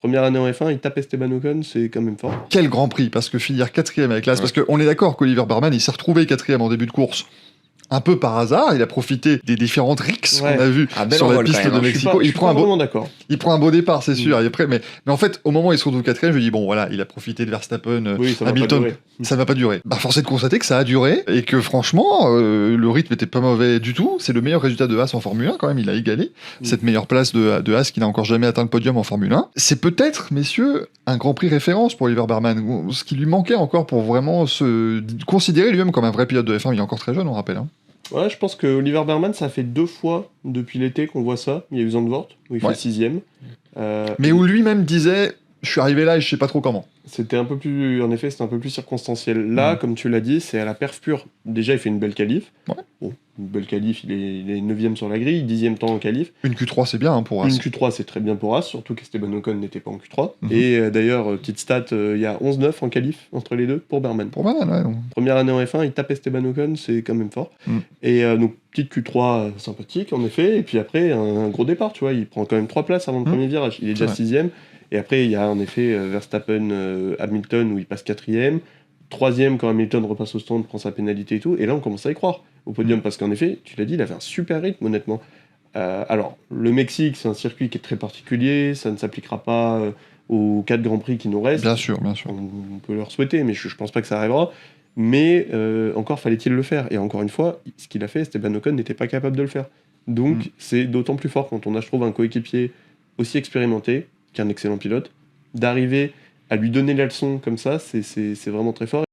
Première année en F1, il tape Esteban Ocon, c'est quand même fort. Quel Grand Prix, parce que finir 4ème avec l'As, parce qu'on est d'accord qu'Oliver Barman, il s'est retrouvé 4ème en début de course. Un peu par hasard, il a profité des différentes rixes qu'on a vues sur la piste de Mexico. Il prend un beau départ, c'est sûr. Et après, mais en fait, au moment où il se retrouve 4ème, je me dis, bon, voilà, il a profité de Verstappen, Hamilton. Ça va pas durer. Force est de constater que ça a duré et que franchement, le rythme était pas mauvais du tout. C'est le meilleur résultat de Haas en Formule 1, quand même. Il a égalé cette meilleure place de Haas qui n'a encore jamais atteint le podium en Formule 1. C'est peut-être, messieurs, un Grand Prix référence pour Oliver Barman. Ce qui lui manquait encore pour vraiment se considérer lui-même comme un vrai pilote de F1. Il est encore très jeune, on rappelle. Ouais, je pense que Oliver Barman, ça fait 2 fois depuis l'été qu'on voit ça. Il y a eu Zandvoort, où il fait 6ème. Mais où lui-même disait, je suis arrivé là et je sais pas trop comment. C'était un peu plus, en effet, c'était un peu plus circonstanciel. Là, comme tu l'as dit, c'est à la perf pure. Déjà, il fait une belle qualif. Bon, une belle qualif, il est 9ème sur la grille, 10ème temps en qualif. Une Q3, c'est bien pour Haas. Une Q3, c'est très bien pour Haas, surtout qu'Esteban Ocon n'était pas en Q3. Et d'ailleurs, petite stat, il y a 11-9 en qualif entre les deux pour Barman. Pour Barman, ouais. Première année en F1, il tape Esteban Ocon, c'est quand même fort. Et donc, petite Q3 sympathique, en effet. Et puis après, un gros départ, tu vois. Il prend quand même 3 places avant le premier virage. Il est déjà 6ème. Et après, il y a en effet Verstappen, Hamilton, où il passe 4ème. 3ème, quand Hamilton repasse au stand, prend sa pénalité et tout. Et là, on commence à y croire au podium, parce qu'en effet, tu l'as dit, il avait un super rythme, honnêtement. Alors, le Mexique, c'est un circuit qui est très particulier. Ça ne s'appliquera pas aux 4 Grands Prix qui nous restent. Bien sûr. On peut leur souhaiter, mais je pense pas que ça arrivera. Mais encore fallait-il le faire. Et encore une fois, ce qu'il a fait, Esteban Ocon n'était pas capable de le faire. Donc, c'est d'autant plus fort quand on a, je trouve, un coéquipier aussi expérimenté, qu'un excellent pilote, d'arriver à lui donner la leçon comme ça, c'est vraiment très fort.